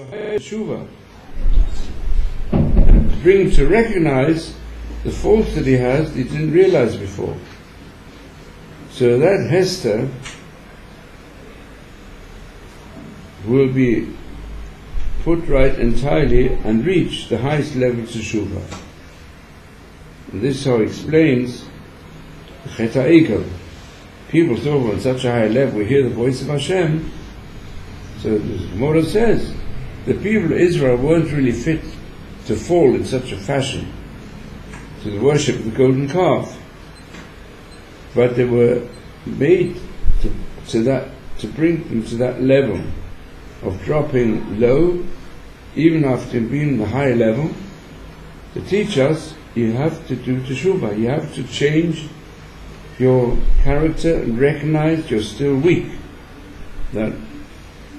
Teshuva, and bring him to recognize the faults that he has that he didn't realize before. So that Hester will be put right entirely and reach the highest level of Teshuva. And this how he explains the Chet HaEkel. People talk on such a high level, we hear the voice of Hashem. So the Gemara says, the people of Israel weren't really fit to fall in such a fashion to the worship of the golden calf. But they were made to bring them to that level of dropping low, even after being in a higher level, to teach us you have to do teshuvah, you have to change your character and recognize you're still weak, that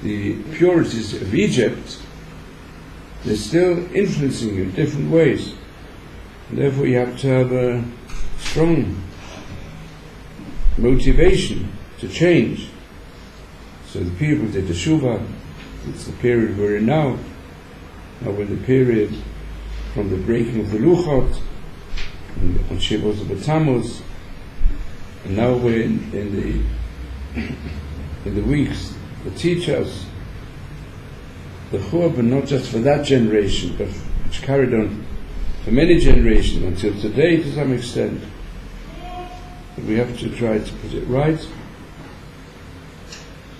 the purities of Egypt, they're still influencing you in different ways. And therefore you have to have a strong motivation to change. So the people did teshuvah. It's the period we're in now. Now we're in the period from the breaking of the Luchot on Shavuos B'Tammuz, and now we're in the weeks that teach us the Churban, not just for that generation, but which carried on for many generations until today to some extent. We have to try to put it right.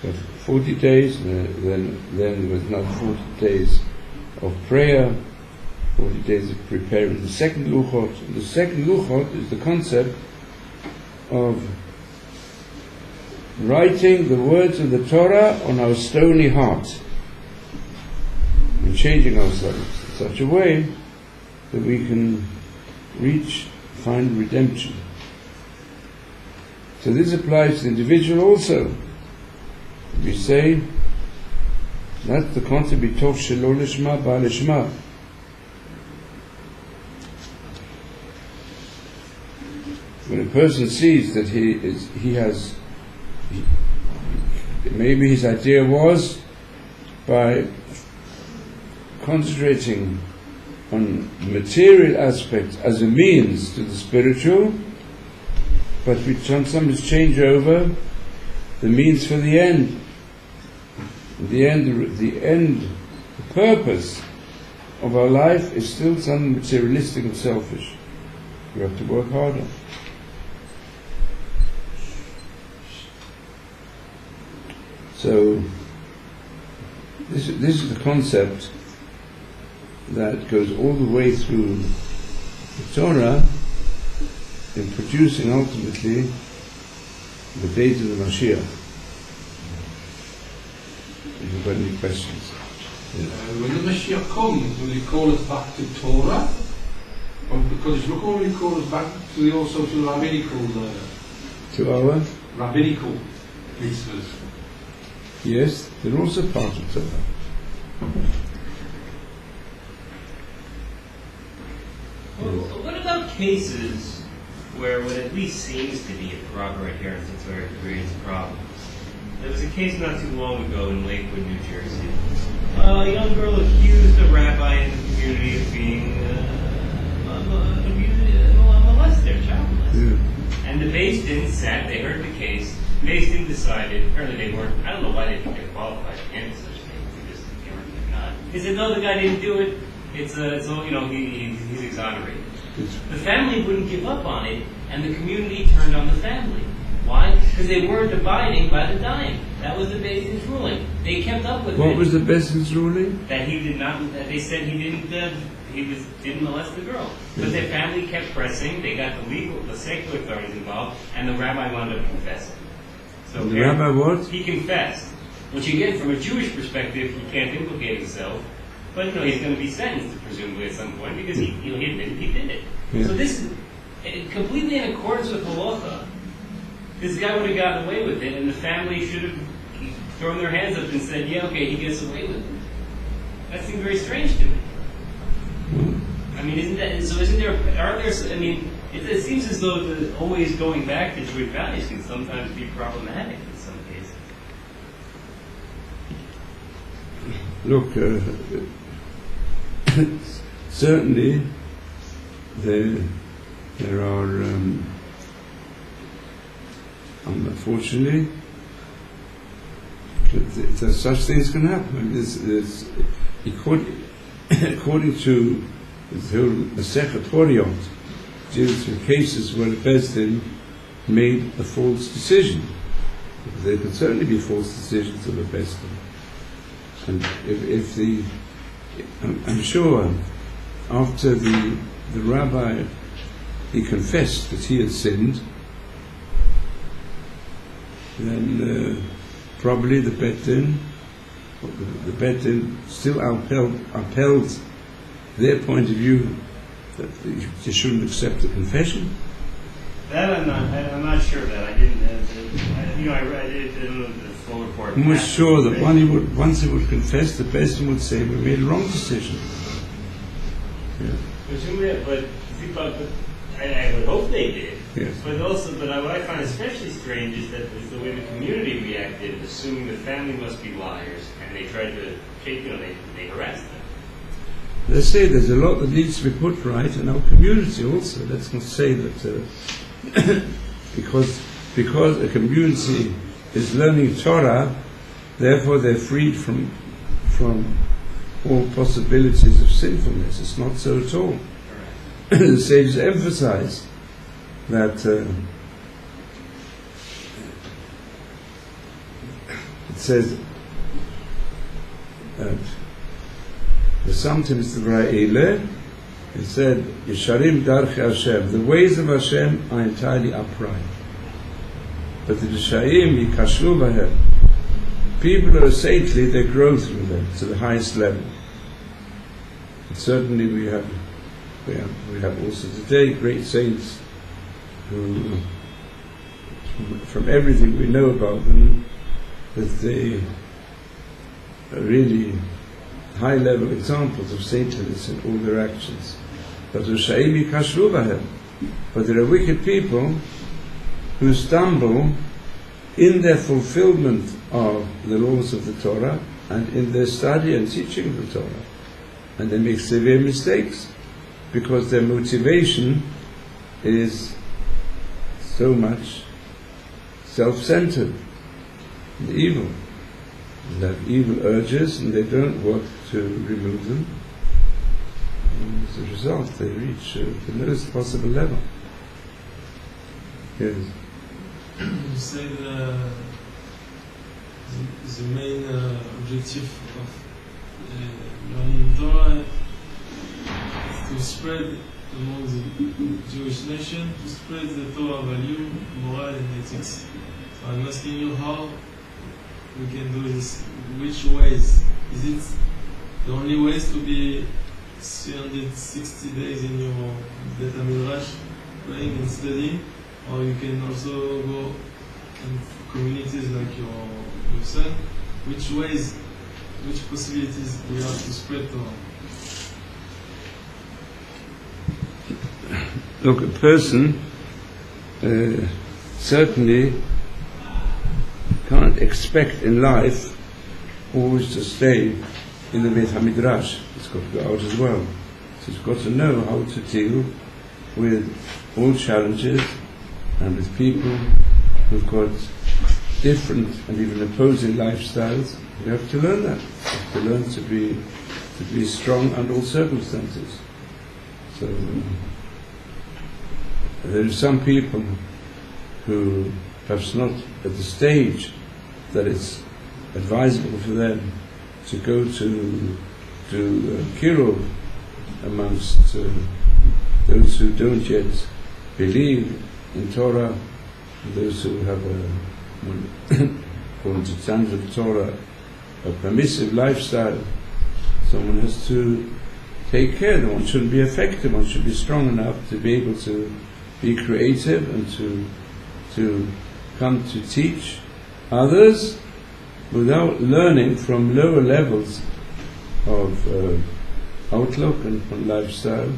But 40 days, then there was not 40 days of prayer, 40 days of preparing the second Luchot. And the second Luchot is the concept of writing the words of the Torah on our stony heart and changing ourselves in such a way that we can find redemption. So this applies to the individual also. We say that's the concept bitov shelo lishma ba lishma. When a person sees that maybe his idea was by concentrating on material aspects as a means to the spiritual, but we sometimes change over the means for the end. The purpose of our life is still something materialistic and selfish. We have to work harder. So this is the concept that goes all the way through the Torah in producing ultimately the days of the Mashiach. If you've got any questions. When the Mashiach comes, will he call us back to Torah? Or because look, will he call us back to the rabbinical to our rabbinical mitzvahs? Yes, they're also part of Torah. Well, what about cases where what at least seems to be a proper adherence to Torah creates problems? There was a case not too long ago in Lakewood, New Jersey. A young girl accused a rabbi in the community of being a molester, child molester. Yeah. And the Beis Din sat, they heard the case. Beis Din decided, apparently they weren't, I don't know why they think they're qualified to handle such things, they're not. He said, no, the guy didn't do it, it's all, he's exonerated. The family wouldn't give up on it, and the community turned on the family. Why? Because they weren't abiding by the dime. That was the Beis Din's ruling. They kept up with it. What was the Beis Din's ruling? That he did not, that they said he didn't molest the girl. But their family kept pressing, they got the secular authorities involved, and the rabbi wound up confessing. So the rabbi what? He confessed. Which again, from a Jewish perspective, he can't implicate himself, but he's going to be sentenced presumably at some point because he admitted he did it. Yeah. So this is completely in accordance with halacha. This guy would have gotten away with it, and the family should have thrown their hands up and said, "Yeah, okay, he gets away with it." That seems very strange to me. I mean, isn't there? Aren't there? I mean, it seems as though always going back to Jewish values can sometimes be problematic in some cases. look, certainly there are, unfortunately, such things can happen. According to the whole Masechet Horayot, deals with cases where the Beis Din made a false decision. There could certainly be false decisions of the Beis Din. And if I'm sure after the rabbi, he confessed that he had sinned, then probably the Beit Din still upheld their point of view that they shouldn't accept the confession. That I'm not sure of that. I didn't. I didn't know the full report. I'm not sure that once he would confess, the Beit Din would say we made a wrong decision. Yeah. Presumably, but I would hope they did. Yes. But what I find especially strange is the way the community reacted, assuming the family must be liars, and they tried to they harassed them. They say there's a lot that needs to be put right in our community also. Let's not say that because a community is learning Torah, therefore they're freed from all possibilities of sinfulness. It's not so at all. The sages emphasize that it says that sometimes the Ra'ele, it said, Yesharim Darche Hashem, the ways of Hashem are entirely upright. But the Rishayim Yikashlu Bahem, people who are saintly, they grow through them to the highest level. And certainly we have also today great saints who, from everything we know about them, that they are really high-level examples of saintliness in all their actions. But there are wicked people who stumble in their fulfillment of the laws of the Torah and in their study and teaching of the Torah, and they make severe mistakes because their motivation is so much self-centered and evil. They have evil urges and they don't work to remove them. And as a result, they reach the lowest possible level. Yes. You say the main objective of learning Torah is to spread among the Jewish nation, to spread the Torah value, moral and ethics. So I'm asking you how we can do this, which ways? Is it the only ways to be 360 days in your Beit HaMidrash praying and studying, or you can also go in communities like your son? Which ways, which possibilities do you have to spread Torah? Look, a person certainly can't expect in life always to stay in the Beit HaMidrash. It's got to go out as well. So it's got to know how to deal with all challenges and with people who've got different and even opposing lifestyles. You have to learn that. You have to learn to be strong under all circumstances. So there are some people who perhaps not at the stage that it's advisable for them to go to Kiruv amongst those who don't yet believe in Torah, those who have according to standards of Torah, a permissive lifestyle. Someone has to take care that one shouldn't be affected, one should be strong enough to be able to be creative and to come to teach others without learning from lower levels of outlook and from lifestyle,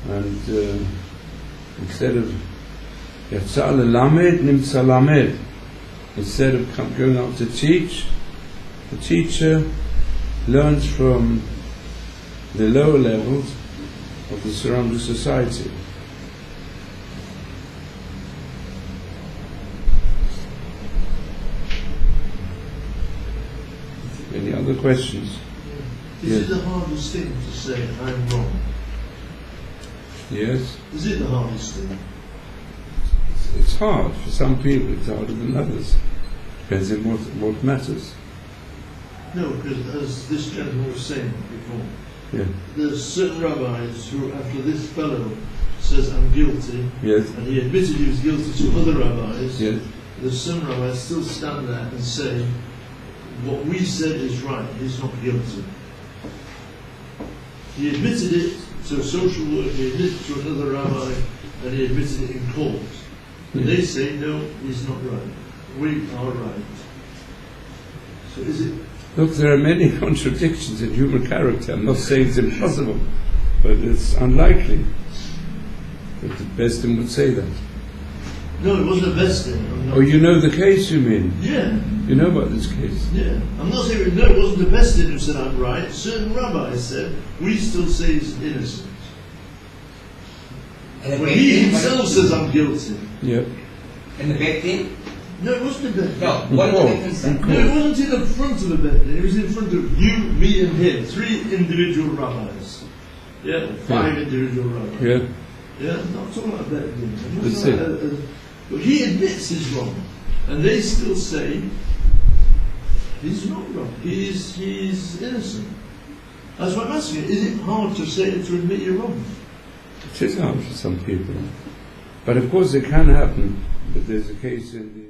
and instead of Yatsa l'lamed nimtza lamed, instead of going out to teach, the teacher learns from the lower levels of the surrounding society. Any other questions? Is Yes. it the hardest thing to say, I'm wrong? Yes? Is it the hardest thing? It's hard. For some people it's harder than others. Depends on what matters. No, because as this gentleman was saying before, Yeah. there's certain rabbis who, after this fellow says, I'm guilty, Yes. and he admitted he was guilty to other rabbis, Yes. there's some rabbis still stand there and say, what we said is right, he's not guilty. He admitted it to a social worker, he admitted it to another rabbi, and he admitted it in court. And they say, no, he's not right. We are right. So is it? Look, there are many contradictions in human character. I'm not saying it's impossible, but it's unlikely that the Besdin would say that. No, it wasn't a best thing. I'm not, Oh, you know the case, you mean? yeah, You know about this case? yeah. I'm not saying, no, it wasn't the best thing who said I'm right. Certain rabbis said, we still say he's innocent. And the When big he thing- himself says I'm guilty. Yeah. And the big thing? No, it wasn't a best No, thing. what court. did the consent? No, it wasn't in the front of a bed. It was in front of you, me, and him. 3 individual rabbis. Yeah, 5 individual rabbis. Yeah. Yeah, I'm not talking about that. I'm That's talking it. about, but he admits he's wrong, and they still say he's not wrong. He's innocent. That's what I'm asking. Is it hard to say to admit you're wrong? It is hard for some people. But of course it can happen. But there's a case in the